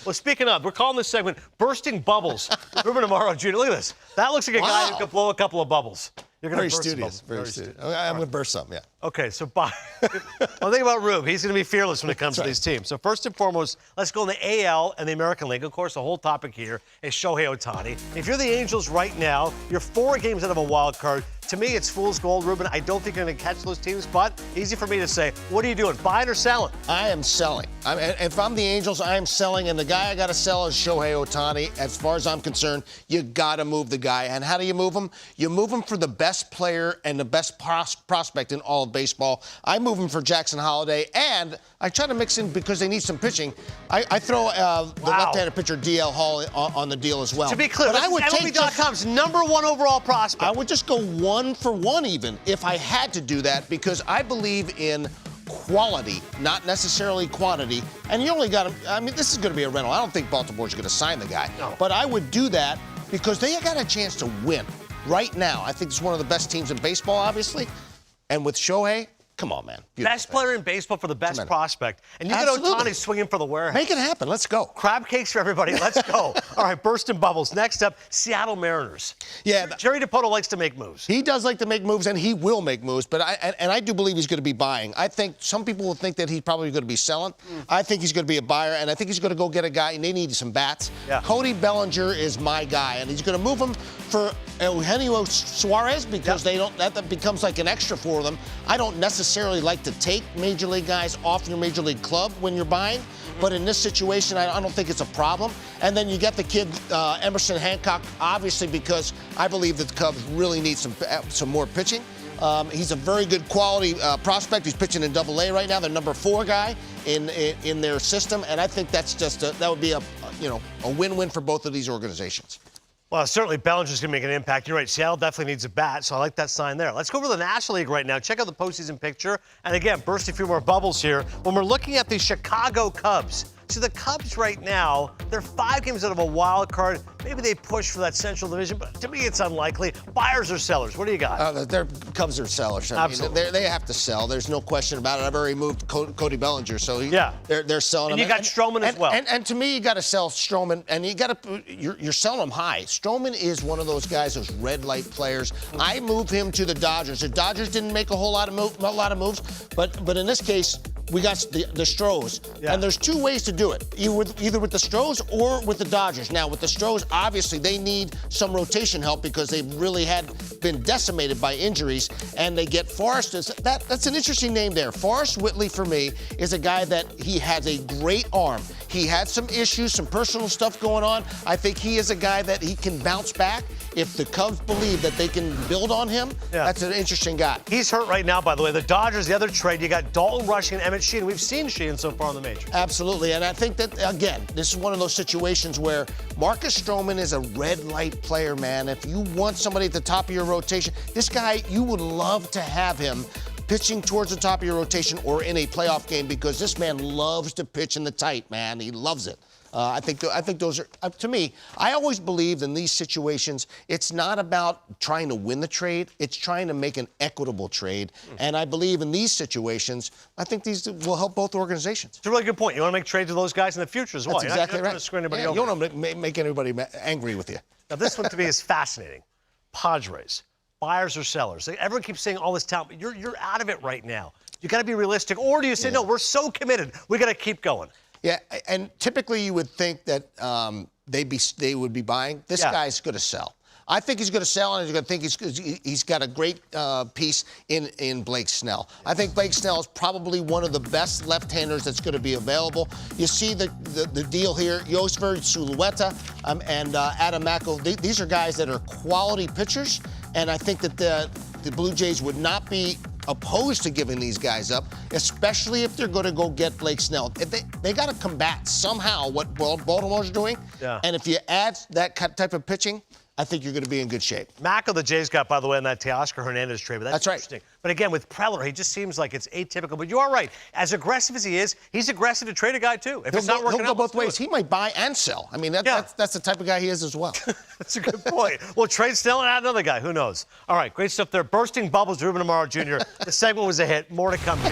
Well, speaking of, we're calling this segment Bursting Bubbles. Ruben Amaro Jr., look at this. That looks like a guy who could blow a couple of bubbles. You're going to burst studious, some bubbles. very studious. I'm going to burst some, yeah. Okay, so one thing about Rube, he's going to be fearless when it comes to these teams. So first and foremost, let's go in the AL and the American League. Of course, the whole topic here is Shohei Ohtani. If you're the Angels right now, you're 4 games out of a wild card. To me, it's fool's gold, Ruben. I don't think you're going to catch those teams, but easy for me to say, what are you doing, buying or selling? I am selling. If I'm the Angels, I am selling, and the guy I got to sell is Shohei Ohtani. As far as I'm concerned, you got to move the guy. And how do you move him? You move him for the best player and the best prospect in all of baseball. I move him for Jackson Holliday, and I try to mix in because they need some pitching. I throw the left-handed pitcher D.L. Hall on the deal as well. To be clear, this is MLB.com's #1 overall prospect. I would just go 1-for-1 even if I had to do that, because I believe in quality, not necessarily quantity. And you only got him. I mean, this is going to be a rental. I don't think Baltimore's going to sign the guy. No. But I would do that because they got a chance to win right now. I think it's one of the best teams in baseball, obviously. And with Shohei, come on, man. Best player in baseball for the best prospect. And you get Ohtani swinging for the warehouse. Make it happen. Let's go. Crab cakes for everybody. Let's go. All right, bursting bubbles. Next up, Seattle Mariners. Yeah. Jerry DiPoto likes to make moves. He does like to make moves, and he will make moves. But I do believe he's going to be buying. I think some people will think that he's probably going to be selling. I think he's going to be a buyer, and I think he's going to go get a guy, and they need some bats. Yeah. Cody Bellinger is my guy, and he's going to move him for Eugenio Suarez because that becomes like an extra for them. I don't necessarily like to take major league guys off your major league club when you're buying, but in this situation, I don't think it's a problem. And then you get the kid Emerson Hancock, obviously, because I believe that the Cubs really need some more pitching. He's a very good quality prospect. He's pitching in Double-A right now. They're #4 guy in their system, and I think that's just that would be a win-win for both of these organizations. Well, certainly Bellinger's going to make an impact. You're right. Seattle definitely needs a bat, so I like that sign there. Let's go over to the National League right now. Check out the postseason picture. And again, burst a few more bubbles here. When we're looking at the Chicago Cubs, see, the Cubs right now, they're 5 games out of a wild card. Maybe they push for that Central Division, but to me, it's unlikely. Buyers or sellers? What do you got? Their Cubs are sellers. Absolutely. I mean, they have to sell. There's no question about it. I've already moved Cody Bellinger, so they're selling him. And you got Stroman as well. And to me, you got to sell Stroman, and you're selling him high. Stroman is one of those guys, those red light players. I moved him to the Dodgers. The Dodgers didn't make a whole lot of moves, but in this case, we got the Stros. Yeah. And there's 2 ways to do it, either with the Stros or with the Dodgers. Now, with the Stros, obviously, they need some rotation help because they really had been decimated by injuries, and they get Forrest. That's an interesting name there. Forrest Whitley, for me, is a guy that he has a great arm. He had some issues, some personal stuff going on. I think he is a guy that he can bounce back. If the Cubs believe that they can build on him, that's an interesting guy. He's hurt right now, by the way. The Dodgers, the other trade, you got Dalton Rushing and Emmett Sheehan. We've seen Sheehan so far in the majors. Absolutely, and I think that, again, this is one of those situations where Marcus Stroman is a red light player, man. If you want somebody at the top of your rotation, this guy, you would love to have him pitching towards the top of your rotation or in a playoff game, because this man loves to pitch in the tight, man. He loves it. I think those are, to me, I always believed in these situations, it's not about trying to win the trade, it's trying to make an equitable trade. And I believe in these situations, I think these will help both organizations. It's a really good point. You want to make trades with those guys in the future as well. That's exactly right. You don't want to make anybody angry with you. Now, this one to me is fascinating. Padres, buyers or sellers? Everyone keeps saying all this talent, but you're out of it right now. You got to be realistic. Or do you say, no, we're so committed, we got to keep going? Yeah, and typically you would think that they would be buying. This guy's going to sell. I think he's going to sell, and he's going to think he's got a great piece in Blake Snell. I think Blake Snell is probably one of the best left-handers that's going to be available. You see the deal here. Yosver Sulueta and Adam Mackel. These are guys that are quality pitchers, and I think that the Blue Jays would not be opposed to giving these guys up, especially if they're going to go get Blake Snell. They got to combat somehow what Baltimore's doing. Yeah. And if you add that type of pitching, I think you're going to be in good shape. Mackel, the Jays got, by the way, in that Teoscar Hernandez trade. But that's interesting. Right. But again, with Preller, he just seems like it's atypical. But you are right. As aggressive as he is, he's aggressive to trade a guy, too. If it's not working out, he'll go both ways. He might buy and sell. I mean, that's the type of guy he is as well. That's a good point. Well, trade Snell and add another guy. Who knows? All right, great stuff there. Bursting bubbles, Ruben Amaro Jr. The segment was a hit. More to come here.